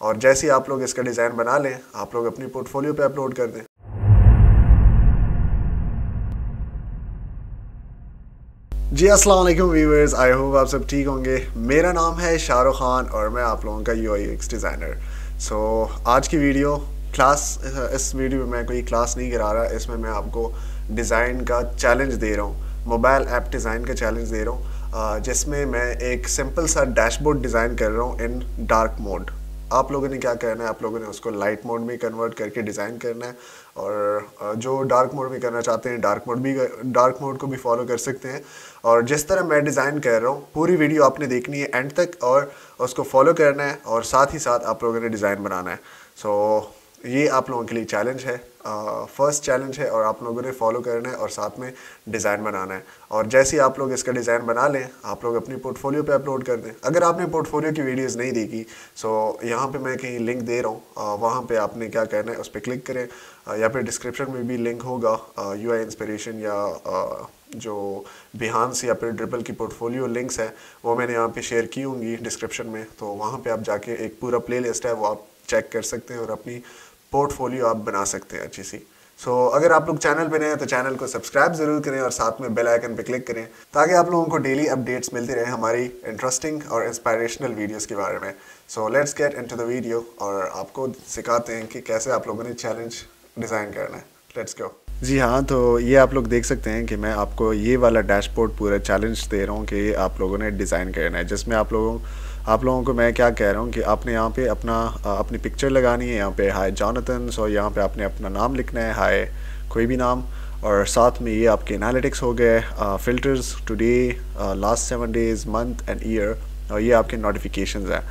और जैसे ही आप लोग इसका डिज़ाइन बना लें, आप लोग अपनी पोर्टफोलियो पे अपलोड कर दें। जी अस्सलाम वालेकुम व्यूअर्स, आई होप आप सब ठीक होंगे। मेरा नाम है शाहरुख खान और मैं आप लोगों का यूआई/यूएक्स डिज़ाइनर। सो आज की वीडियो इस वीडियो में मैं कोई क्लास नहीं करा रहा, इसमें मैं आपको डिज़ाइन का चैलेंज दे रहा हूँ, मोबाइल ऐप डिज़ाइन का चैलेंज दे रहा हूँ, जिसमें मैं एक सिंपल सा डैशबोर्ड डिज़ाइन कर रहा हूँ इन डार्क मोड। आप लोगों ने क्या करना है, आप लोगों ने उसको लाइट मोड में कन्वर्ट करके डिज़ाइन करना है, और जो डार्क मोड में करना चाहते हैं डार्क मोड को भी फॉलो कर सकते हैं। और जिस तरह मैं डिज़ाइन कर रहा हूँ, पूरी वीडियो आपने देखनी है एंड तक और उसको फॉलो करना है, और साथ ही साथ आप लोगों ने डिज़ाइन बनाना है। सो ये आप लोगों के लिए चैलेंज है, फर्स्ट चैलेंज है, और आप लोगों ने फॉलो करना है और साथ में डिज़ाइन बनाना है। और जैसे ही आप लोग इसका डिज़ाइन बना लें, आप लोग अपनी पोर्टफोलियो पे अपलोड कर दें। अगर आपने पोर्टफोलियो की वीडियोस नहीं देखी, सो यहाँ पे मैं कहीं लिंक दे रहा हूँ, वहाँ पे आपने क्या करना है, उस पर क्लिक करें, या फिर डिस्क्रिप्शन में भी लिंक होगा, यूआई इंस्पिरेशन या जो बिहांस या फिर ड्रिबल की पोर्टफोलियो लिंक्स है वो मैंने यहाँ पे शेयर की होंगी डिस्क्रिप्शन में। तो वहाँ पे आप जाके एक पूरा प्लेलिस्ट है वो आप चेक कर सकते हैं और अपनी पोर्टफोलियो आप बना सकते हैं अच्छी सी। सो अगर आप लोग चैनल पे नए हैं तो चैनल को सब्सक्राइब ज़रूर करें और साथ में बेल आइकन पे क्लिक करें, ताकि आप लोगों को डेली अपडेट्स मिलती रहे हमारी इंटरेस्टिंग और इंस्पायरेशनल वीडियोस के बारे में। So let's get into the video और आपको सिखाते हैं कि कैसे आप लोगों ने चैलेंज डिज़ाइन करना है। Let's go. जी हाँ, तो ये आप लोग देख सकते हैं कि मैं आपको ये वाला डैशबोर्ड पूरा चैलेंज दे रहा हूँ कि आप लोगों ने डिज़ाइन करना है, जिसमें आप लोगों को मैं क्या कह रहा हूँ कि आपने यहाँ पे अपनी पिक्चर लगानी है, यहाँ पे हाय जॉनथन, और यहाँ पे आपने अपना नाम लिखना है, हाय कोई भी नाम, और साथ में ये आपके एनालिटिक्स हो गए, filters, today, last 7 days, month and year, और ये आपके नोटिफिकेशंस हैं।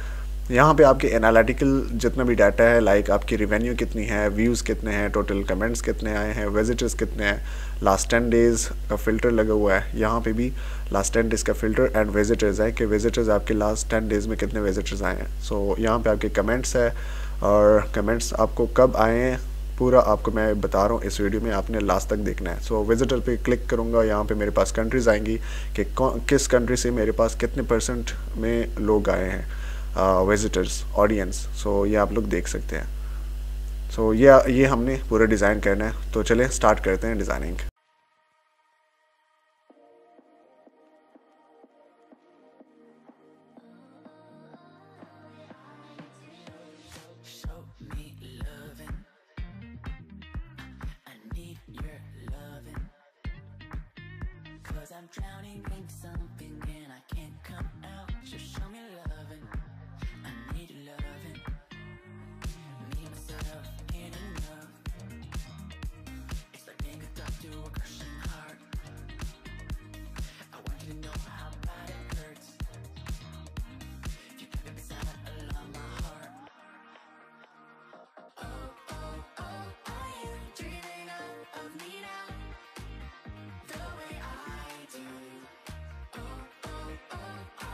यहाँ पे आपके एनालिटिकल जितना भी डाटा है, लाइक आपकी रिवेन्यू कितनी है, व्यूज़ कितने हैं, टोटल कमेंट्स कितने आए हैं, विजिटर्स कितने हैं, लास्ट 10 डेज़ का फ़िल्टर लगा हुआ है, यहाँ पे भी लास्ट 10 डेज़ का फ़िल्टर एंड विजिटर्स है कि विजिटर्स आपके लास्ट 10 डेज़ में कितने विजिटर्स आए हैं। सो यहाँ पे आपके कमेंट्स है, और कमेंट्स आपको कब आए हैं पूरा आपको मैं बता रहा हूँ इस वीडियो में, आपने लास्ट तक देखना है। सो विजिटर पे क्लिक करूँगा, यहाँ पे मेरे पास कंट्रीज़ आएंगी कि किस कंट्री से मेरे पास कितने % में लोग आए हैं, विजिटर्स, ऑडियंस। सो ये आप लोग देख सकते हैं। सो ये हमने पूरा डिज़ाइन करना है, तो चलें स्टार्ट करते हैं designing. I'm drowning in something and I can't come out. Just show me loving. I need loving. Me myself ain't enough. It's like being a doctor to a crushing heart. I want you to know how bad it hurts. If you keep it beside along my heart. Oh, oh, oh, are you dreaming of me now? The way I do. Oh, oh, oh,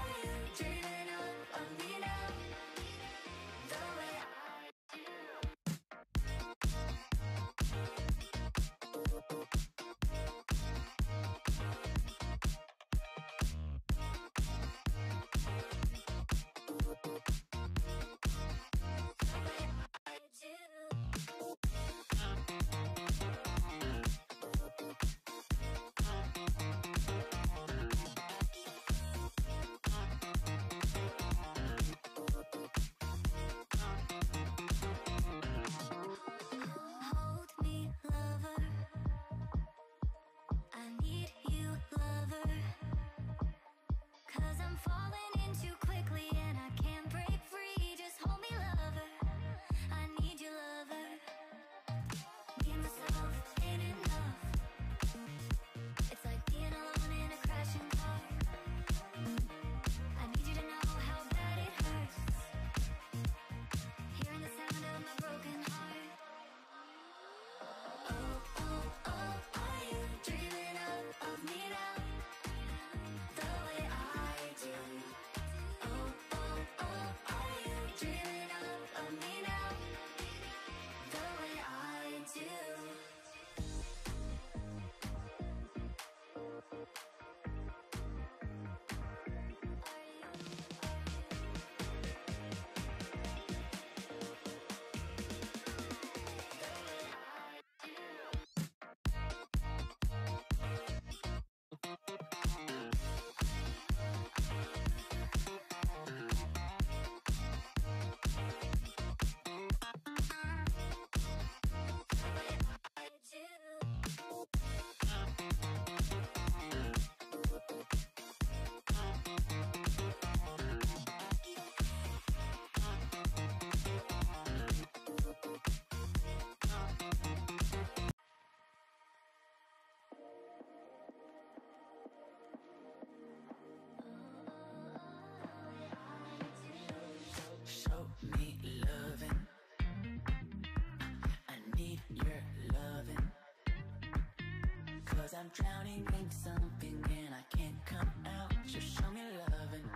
I'm drowning in something and I can't come out. Just show me loving,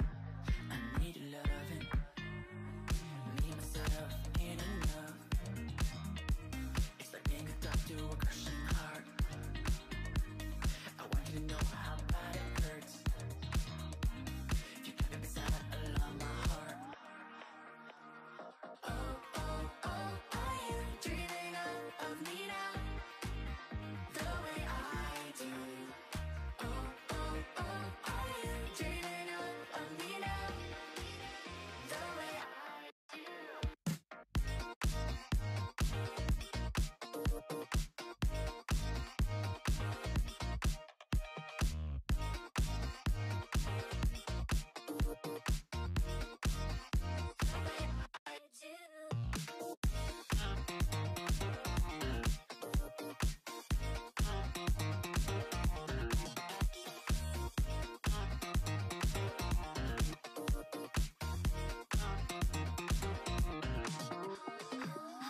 I need loving. Me, myself, ain't enough. It's like being a dog to a crushing heart. I want you to know how bad it hurts. You kept it beside along my heart. Oh, oh, oh, are you dreaming of me now? The way I do. Oh, oh, oh, are you dreaming of me now? The way I do.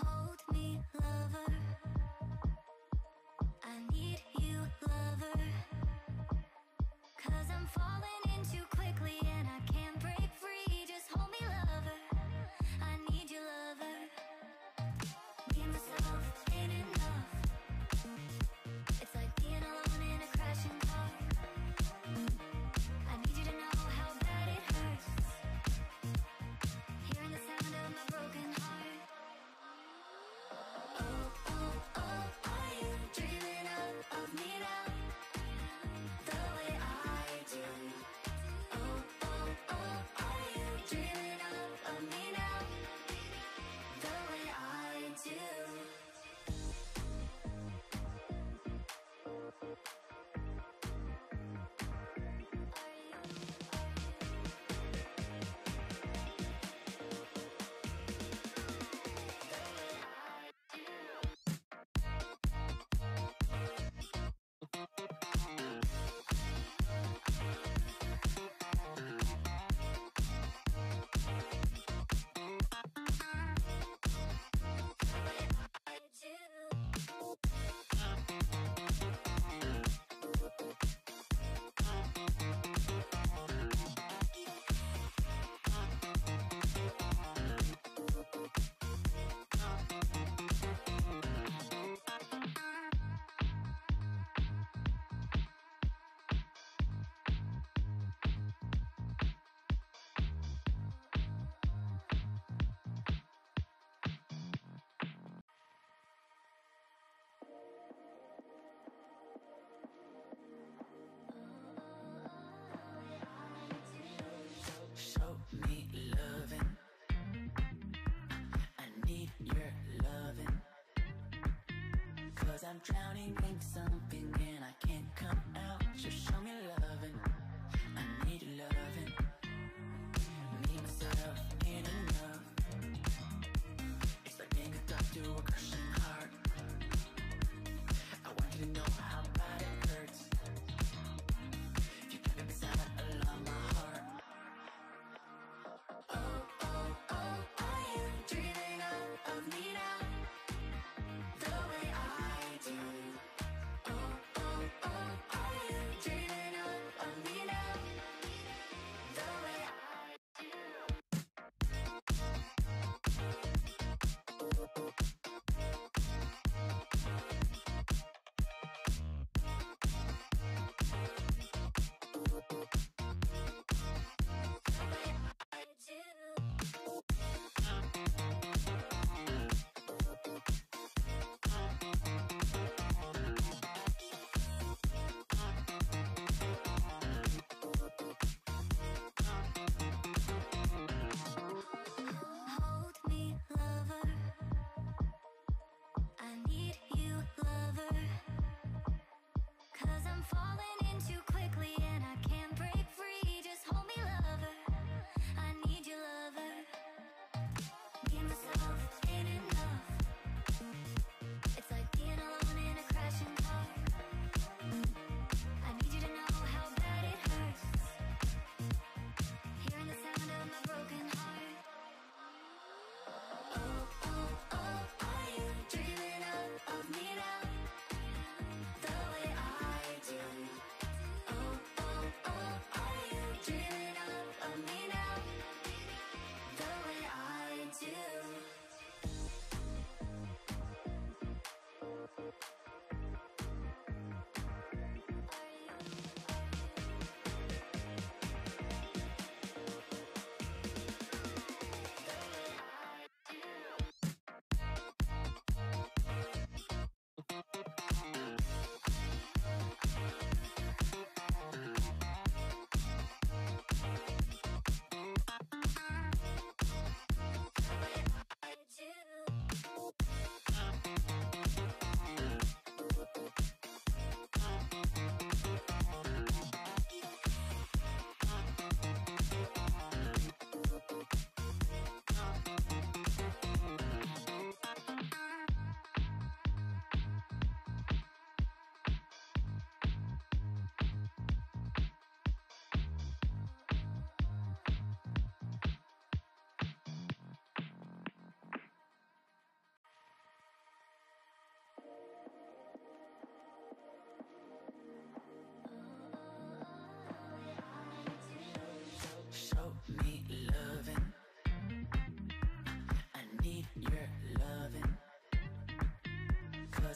Hold me, lover. I need you, lover. 'Cause I'm falling in too quickly and I can't break free. Just hold me, lover. I need you, lover. Me and myself ain't enough. It's like being alone in a crashing car. I need you to know how bad it hurts. Hearing the sound of my broken heart. Oh, oh, oh, are you dreaming of me now? The way I do. Oh, oh, oh, are you dreaming of me now? The way I do. Show me loving. I need your loving. 'Cause I'm drowning in something and I can't come out. Just show me loving. I need loving. Me, myself, ain't enough. It's like being a dog to a crushing heart. I want you to know how bad it hurts. You kept it beside along my heart. Oh, oh, oh, are you dreaming of me now? The way I do. Oh, oh, oh, are you dreaming of me now? The way I do. Hold me, lover. I need you, lover. 'Cause I'm falling in too quickly and I can't break free. Just hold me, lover. I need you, lover. Me and myself ain't enough. It's like being alone in a crashing car. I need you to know how bad it hurts. Hearing the sound of my broken heart. Oh, oh, oh, are you dreaming of me now? The way I do.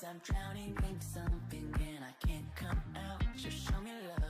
I'm drowning in something and I can't come out. Just show me love.